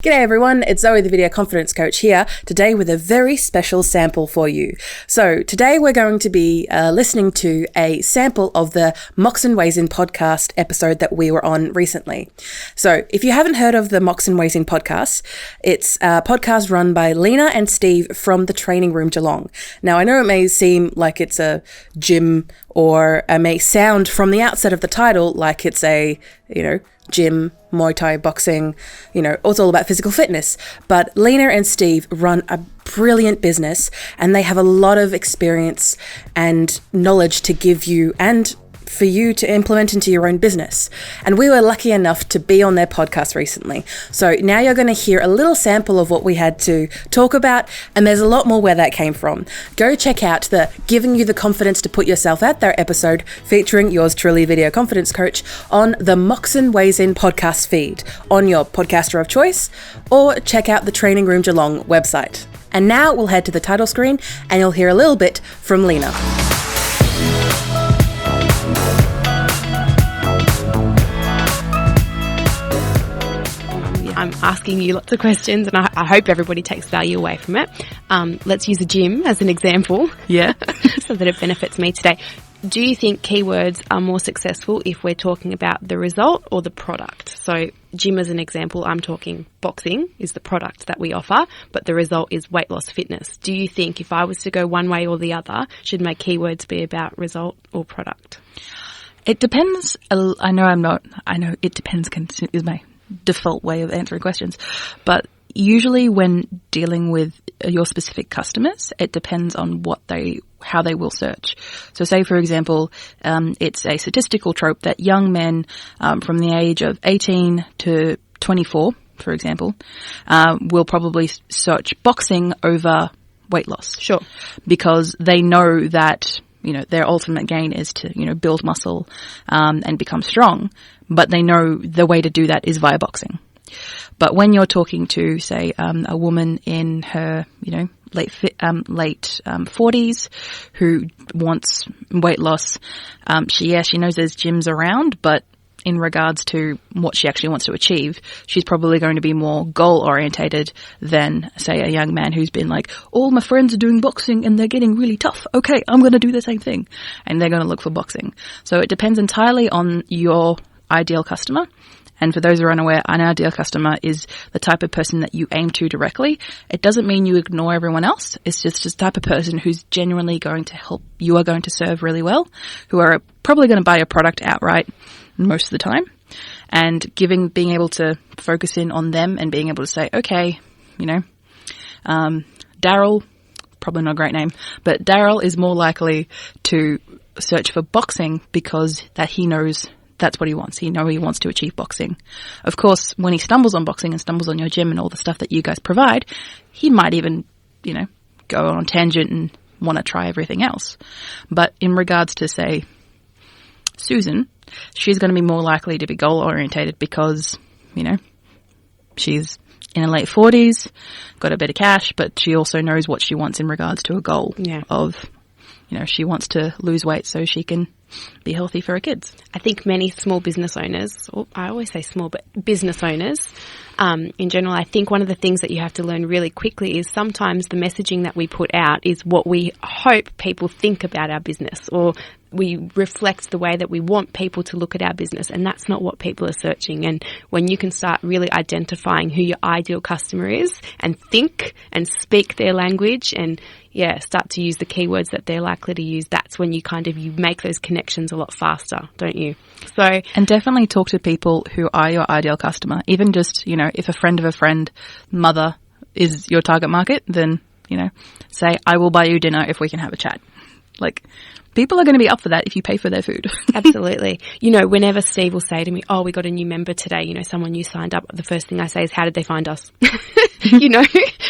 G'day everyone, it's Zoe the Video Confidence Coach here, today with a very special sample for you. So today we're going to be listening to a sample of the Moxon Weighs In Podcast episode that we were on recently. So if you haven't heard of the Moxon Weighs In Podcast, it's a podcast run by Lena and Steve from the Training Room Geelong. Now I know it may seem like it's a gym, or it may sound from the outset of the title like it's a, gym, Muay Thai, boxing, it's all about physical fitness. But Lena and Steve run a brilliant business and they have a lot of experience and knowledge to give you and for you to implement into your own business. And we were lucky enough to be on their podcast recently. So now you're going to hear a little sample of what we had to talk about, and there's a lot more where that came from. Go check out the Giving You the Confidence to Put Yourself Out There episode featuring yours truly, Video Confidence Coach, on the Moxon Weighs In podcast feed on your podcaster of choice, or check out the Training Room Geelong website. And now we'll head to the title screen and you'll hear a little bit from Lena. I'm asking you lots of questions and I hope everybody takes value away from it. Let's use a gym as an example. Yeah. So that it benefits me today. Do you think keywords are more successful if we're talking about the result or the product? So gym as an example, I'm talking boxing is the product that we offer, but the result is weight loss fitness. Do you think if I was to go one way or the other, should my keywords be about result or product? It depends. I know it depends is my default way of answering questions, but usually when dealing with your specific customers, it depends on how they will search. So say, for example, it's a statistical trope that young men from the age of 18 to 24, for example, will probably search boxing over weight loss. Sure. Because they know that their ultimate gain is to, build muscle and become strong, but they know the way to do that is via boxing. But when you're talking to, say, a woman in her, late 40s who wants weight loss, she knows there's gyms around, but in regards to what she actually wants to achieve, she's probably going to be more goal-orientated than, say, a young man who's been like, all my friends are doing boxing and they're getting really tough. Okay, I'm going to do the same thing. And they're going to look for boxing. So it depends entirely on your ideal customer. And for those who are unaware, an ideal customer is the type of person that you aim to directly. It doesn't mean you ignore everyone else. It's just the type of person who's genuinely going to help, you are going to serve really well, who are probably going to buy your product outright most of the time, and being able to focus in on them and being able to say, okay, Daryl, probably not a great name, but Daryl is more likely to search for boxing because that he knows that's what he wants. He wants to achieve boxing. Of course, when he stumbles on boxing and stumbles on your gym and all the stuff that you guys provide, he might even, go on a tangent and want to try everything else. But in regards to, say, Susan, she's going to be more likely to be goal-orientated because, she's in her late 40s, got a bit of cash, but she also knows what she wants in regards to a goal of, she wants to lose weight so she can be healthy for her kids. I think many small business owners, or I always say small, but business owners in general, I think one of the things that you have to learn really quickly is sometimes the messaging that we put out is what we hope people think about our business, or we reflect the way that we want people to look at our business, and that's not what people are searching. And when you can start really identifying who your ideal customer is and think and speak their language and start to use the keywords that they're likely to use, that's when you you make those connections a lot faster, don't you? So, and definitely talk to people who are your ideal customer. Even just, if a friend of a friend, mother is your target market, then, say, I will buy you dinner if we can have a chat. People are going to be up for that if you pay for their food. Absolutely. Whenever Steve will say to me, oh, we got a new member today, someone new signed up, the first thing I say is, how did they find us?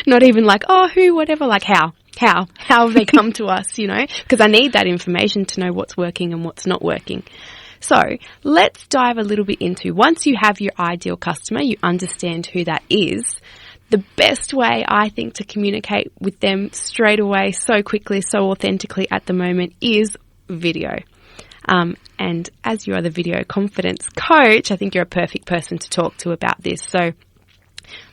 Not even like, oh, who, whatever, like how have they come to us, because I need that information to know what's working and what's not working. So let's dive a little bit into, once you have your ideal customer, you understand who that is, the best way, I think, to communicate with them straight away, so quickly, so authentically at the moment is video. And as you are the video confidence coach, I think you're a perfect person to talk to about this. So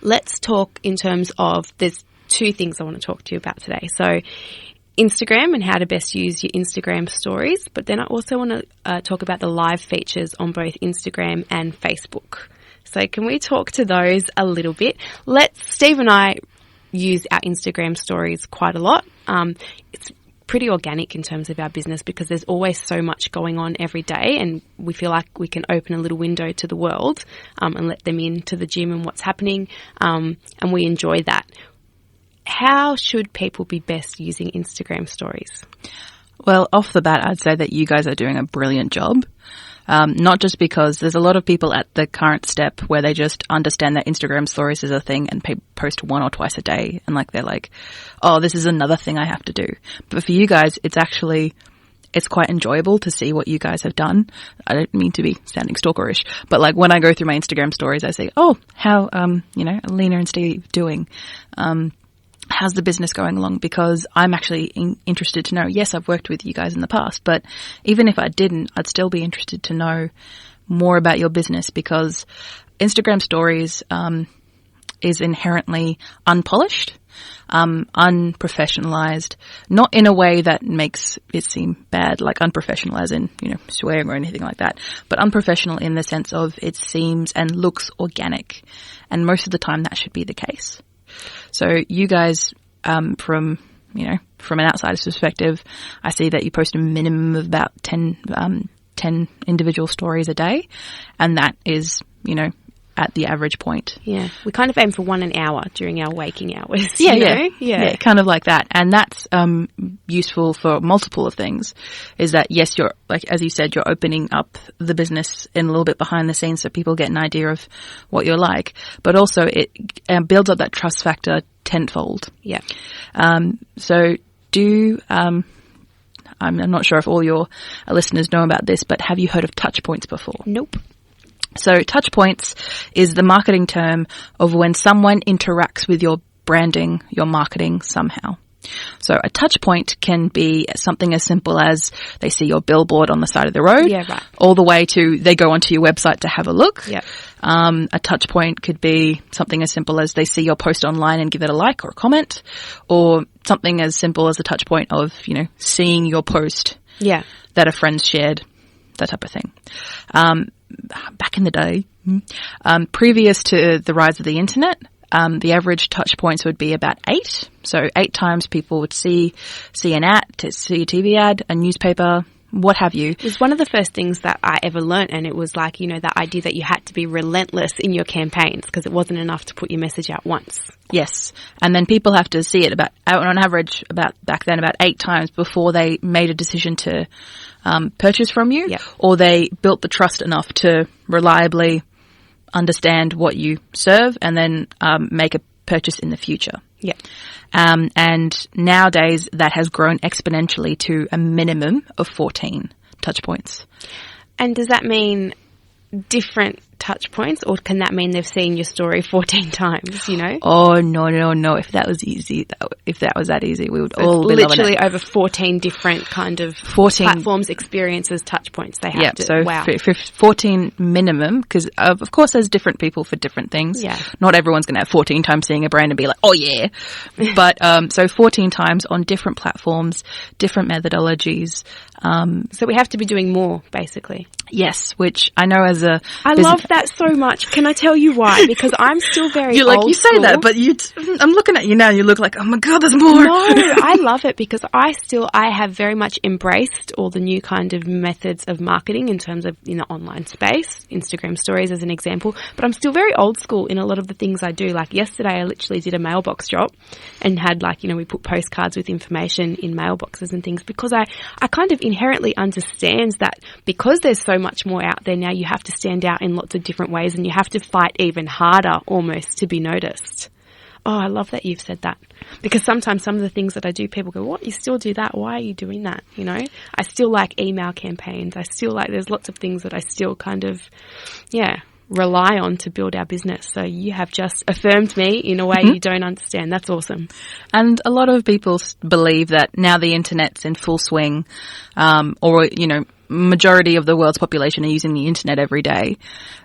Let's talk in terms of, there's two things I want to talk to you about today. So Instagram and how to best use your Instagram stories, but then I also want to talk about the live features on both Instagram and Facebook. So can we talk to those a little bit? Steve and I use our Instagram stories quite a lot. It's pretty organic in terms of our business because there's always so much going on every day, and we feel like we can open a little window to the world and let them into the gym and what's happening, and we enjoy that. How should people be best using Instagram stories? Well, off the bat, I'd say that you guys are doing a brilliant job. Not just because there's a lot of people at the current step where they just understand that Instagram stories is a thing and post 1 or twice a day. And they're like, oh, this is another thing I have to do. But for you guys, it's quite enjoyable to see what you guys have done. I don't mean to be sounding stalkerish, but when I go through my Instagram stories, I say, oh, how, Alina and Steve doing? How's the business going along? Because I'm actually interested to know, yes, I've worked with you guys in the past, but even if I didn't, I'd still be interested to know more about your business, because Instagram stories is inherently unpolished, unprofessionalized, not in a way that makes it seem bad, like unprofessional as in, swearing or anything like that, but unprofessional in the sense of it seems and looks organic. And most of the time that should be the case. So you guys, from an outsider's perspective, I see that you post a minimum of about 10 individual stories a day. And that is, at the average point. Yeah. We kind of aim for 1 an hour during our waking hours. Yeah, kind of like that. And that's useful for multiple of things, is that, yes, you're, as you said, you're opening up the business in a little bit behind the scenes so people get an idea of what you're like, but also it builds up that trust factor tenfold. Yeah. So I'm not sure if all your listeners know about this, but have you heard of touch points before? Nope. So touch points is the marketing term of when someone interacts with your branding, your marketing somehow. So a touch point can be something as simple as they see your billboard on the side of the road, all the way to they go onto your website to have a look. Yeah. A touch point could be something as simple as they see your post online and give it a like or a comment, or something as simple as a touch point of, seeing your post that a friend shared, that type of thing. Back in the day, previous to the rise of the internet, the average touch points would be about 8. So 8 times people would see an ad, see a TV ad, a newspaper, what have you. It was one of the first things that I ever learnt, and it was that idea that you had to be relentless in your campaigns because it wasn't enough to put your message out once. Yes. And then people have to see it on average about 8 times before they made a decision to purchase from you, or they built the trust enough to reliably understand what you serve and then make a purchase in the future. Yeah. And nowadays that has grown exponentially to a minimum of 14 touch points. And does that mean different touch points, or can that mean they've seen your story 14 times, Oh, no. If that was easy, if that was that easy, we would all be literally loving it. Over 14 different kind of 14 platforms, experiences, touch points they have to. So wow. 14 minimum, because of course there's different people for different things. Yeah. Not everyone's going to have 14 times seeing a brand and be like, oh yeah. But, so 14 times on different platforms, different methodologies. So we have to be doing more, basically. Yes, which I know as a... I love that so much. Can I tell you why? Because I'm still very You're like, old you say school. that, but I'm looking at you now and you look like, oh my God, there's more. No, I love it because I have very much embraced all the new kind of methods of marketing in terms of, online space, Instagram stories as an example, but I'm still very old school in a lot of the things I do. Like yesterday, I literally did a mailbox drop and had we put postcards with information in mailboxes and things because I kind of inherently understand that because there's so much more out there now, you have to stand out in lots of different ways and you have to fight even harder almost to be noticed. Oh, I love that you've said that because sometimes some of the things that I do, people go, what, you still do that? Why are you doing that? I still like email campaigns. I still there's lots of things that I still kind of, rely on to build our business. So you have just affirmed me in a way you don't understand. That's awesome. And a lot of people believe that now the internet's in full swing, majority of the world's population are using the internet every day,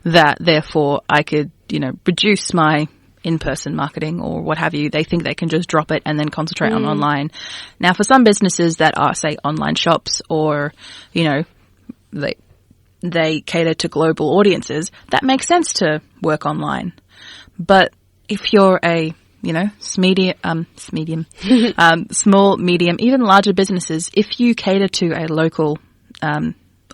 that therefore I could, reduce my in-person marketing or what have you. They think they can just drop it and then concentrate on online. Now, for some businesses that are, say, online shops or, you know, they cater to global audiences, that makes sense to work online. But if you're a, you know, small, medium, even larger businesses, if you cater to a local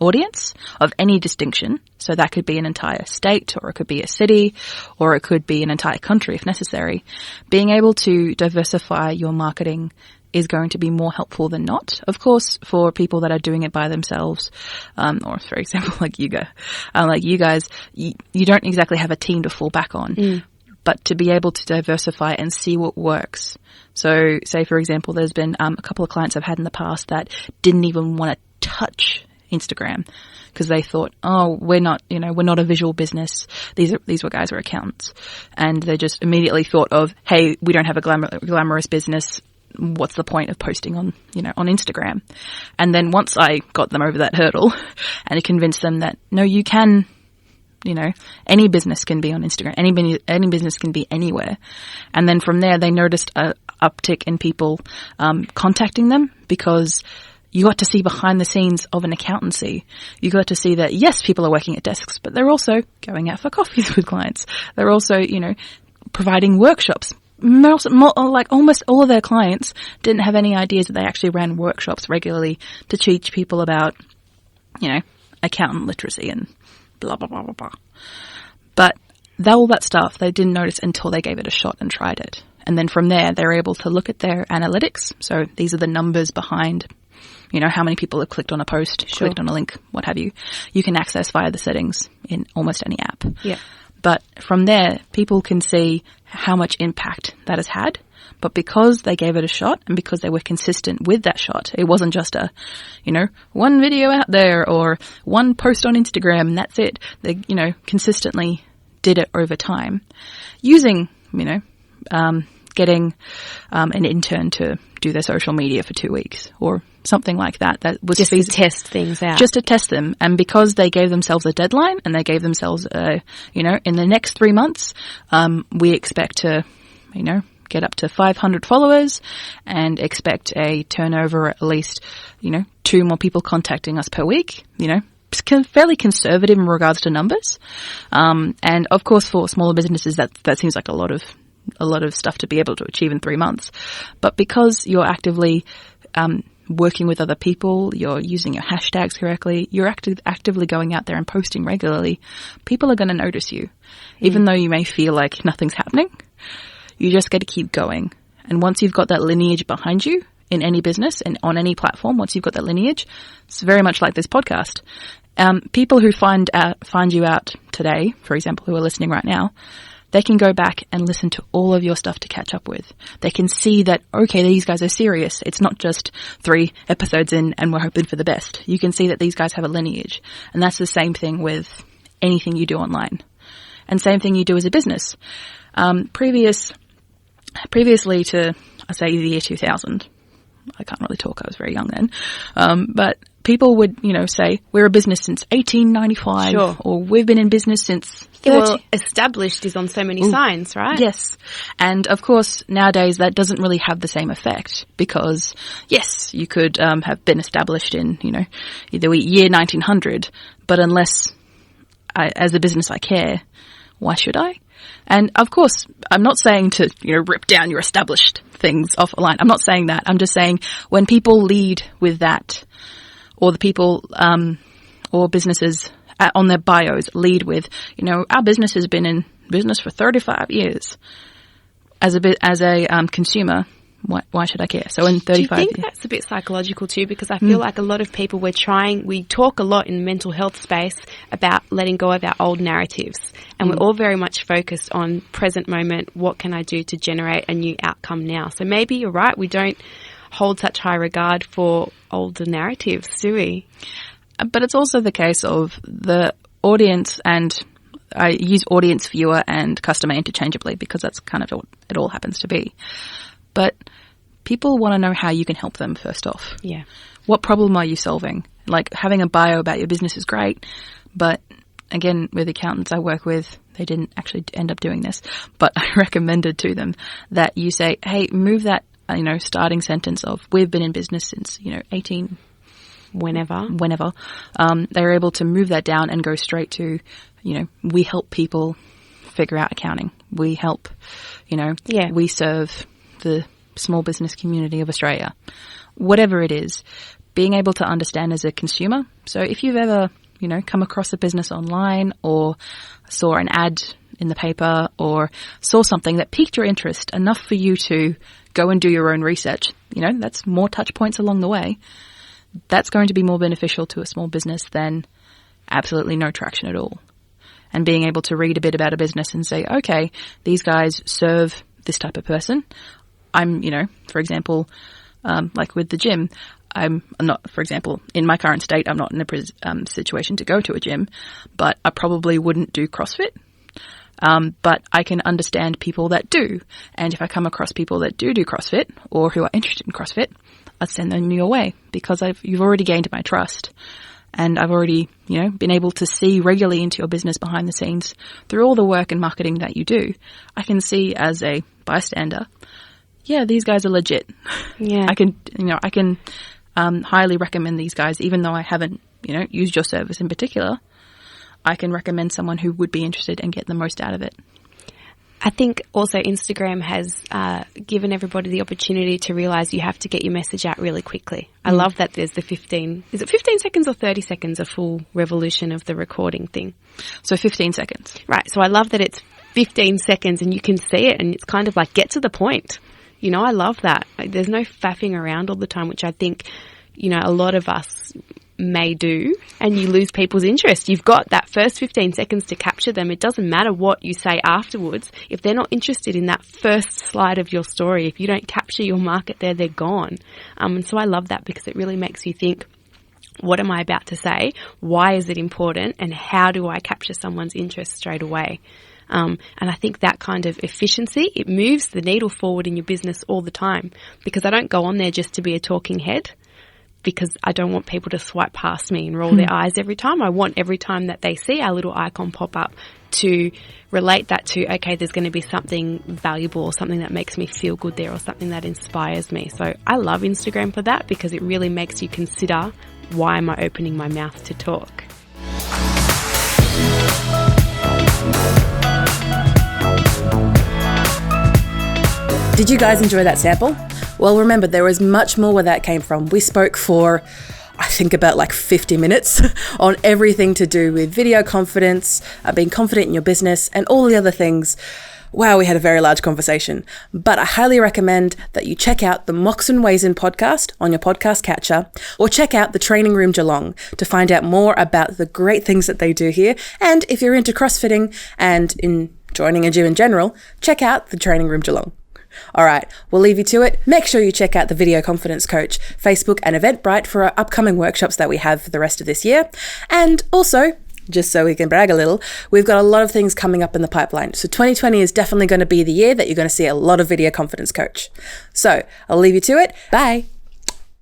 audience of any distinction, so that could be an entire state, or it could be a city, or it could be an entire country if necessary, being able to diversify your marketing is going to be more helpful than not. Of course, for people that are doing it by themselves, or for example, like you guys, you don't exactly have a team to fall back on. But to be able to diversify and see what works. So, say for example, there's been a couple of clients I've had in the past that didn't even want to touch Instagram because they thought, oh, we're not a visual business. These were guys who are accountants, and they just immediately thought of, hey, we don't have a glamorous business. What's the point of posting on Instagram? And then once I got them over that hurdle and I convinced them that, no, you can, you know, any business can be on Instagram. Any business can be anywhere. And then from there, they noticed a uptick in people contacting them because you got to see behind the scenes of an accountancy. You got to see that, yes, people are working at desks, but they're also going out for coffees with clients. They're also, you know, providing workshops. Like almost all of their clients didn't have any ideas that they actually ran workshops regularly to teach people about, you know, accountant literacy and blah, blah, blah, blah, blah. But all that stuff they didn't notice until they gave it a shot and tried it. And then from there, they're able to look at their analytics. So these are the numbers behind, you know, how many people have clicked on a post, clicked on a link, what have you. You can access via the settings in almost any app. Yeah. But from there, people can see how much impact that has had. But because they gave it a shot and because they were consistent with that shot, it wasn't just a, you know, one video out there or one post on Instagram and that's it. They, you know, consistently did it over time using, you know, getting an intern to do their social media for 2 weeks or something like that. That was just to test things out. Just to test them. And because they gave themselves a deadline and they gave themselves you know, in the next 3 months, we expect to, you know, get up to 500 followers and expect a turnover at least, you know, 2 more people contacting us per week, you know, fairly conservative in regards to numbers. And of course for smaller businesses that seems like a lot of stuff to be able to achieve in 3 months. But because you're actively working with other people, you're using your hashtags correctly, you're actively going out there and posting regularly, people are going to notice you. Even though you may feel like nothing's happening, you just got to keep going. And once you've got that lineage behind you in any business and on any platform, once you've got that lineage, it's very much like this podcast. People who find you out today, for example, who are listening right now, they can go back and listen to all of your stuff to catch up with. They can see that, okay, these guys are serious. It's not just 3 episodes in and we're hoping for the best. You can see that these guys have a lineage. And that's the same thing with anything you do online. And same thing you do as a business. Previously to, I say, the year 2000, I can't really talk, I was very young then, but people would, you know, say, we're a business since 1895, sure, or we've been in business since 30. Well, established is on so many signs, right? Yes. And of course, nowadays that doesn't really have the same effect because, yes, you could have been established in, you know, the year 1900, but unless as a business I care, why should I? And of course, I'm not saying to, you know, rip down your established things off a line. I'm not saying that. I'm just saying when people lead with that, or the people, or businesses on their bios lead with, you know, our business has been in business for 35 years. As a consumer, why should I care? So in 35 years. Do you think that's a bit psychological too? Because I feel like a lot of people we talk a lot in mental health space about letting go of our old narratives. And we're all very much focused on present moment. What can I do to generate a new outcome now? So maybe you're right. We don't hold such high regard for older narratives, do we? But it's also the case of the audience, and I use audience, viewer, and customer interchangeably because that's kind of what it all happens to be. But people want to know how you can help them first off. Yeah. What problem are you solving? Like having a bio about your business is great, but again, with accountants I work with, they didn't actually end up doing this, but I recommended to them that you say, hey, move that, starting sentence of, we've been in business since, 18... Whenever. They're able to move that down and go straight to, we help people figure out accounting. We help, we serve the small business community of Australia. Whatever it is, being able to understand as a consumer. So if you've ever, come across a business online or saw an ad in the paper or saw something that piqued your interest enough for you to go and do your own research, that's more touch points along the way. That's going to be more beneficial to a small business than absolutely no traction at all. And being able to read a bit about a business and say, okay, these guys serve this type of person. I'm, for example, like with the gym, I'm not, for example, in my current state, I'm not in a situation to go to a gym, but I probably wouldn't do CrossFit. But I can understand people that do. And if I come across people that do CrossFit or who are interested in CrossFit, I'd send them your way because you've already gained my trust. And I've already, been able to see regularly into your business behind the scenes through all the work and marketing that you do. I can see as a bystander, yeah, these guys are legit. Yeah. I can highly recommend these guys, even though I haven't, used your service in particular. I can recommend someone who would be interested and get the most out of it. I think also Instagram has given everybody the opportunity to realise you have to get your message out really quickly. I love that there's the 15 seconds or 30 seconds, a full revolution of the recording thing? So 15 seconds. Right. So I love that it's 15 seconds and you can see it and it's kind of like get to the point. I love that. Like, there's no faffing around all the time, which I think, a lot of us may do, and you lose people's interest. You've got that first 15 seconds to capture them. It doesn't matter what you say afterwards. If they're not interested in that first slide of your story, if you don't capture your market there, they're gone. And so I love that because it really makes you think, what am I about to say? Why is it important? And how do I capture someone's interest straight away? And I think that kind of efficiency, it moves the needle forward in your business all the time, because I don't go on there just to be a talking head, because I don't want people to swipe past me and roll their eyes every time. I want every time that they see our little icon pop up to relate that to, okay, there's going to be something valuable or something that makes me feel good there or something that inspires me. So I love Instagram for that, because it really makes you consider, why am I opening my mouth to talk? Did you guys enjoy that sample? Well, remember, there was much more where that came from. We spoke for, I think, about like 50 minutes on everything to do with video confidence, being confident in your business, and all the other things. Wow, we had a very large conversation. But I highly recommend that you check out the Moxon Weighs In podcast on your podcast catcher, or check out the Training Room Geelong to find out more about the great things that they do here. And if you're into CrossFitting and in joining a gym in general, check out the Training Room Geelong. All right, we'll leave you to it. Make sure you check out the Video Confidence Coach Facebook and Eventbrite for our upcoming workshops that we have for the rest of this year. And also, just so we can brag a little, we've got a lot of things coming up in the pipeline. So 2020 is definitely going to be the year that you're going to see a lot of Video Confidence Coach. So I'll leave you to it. Bye.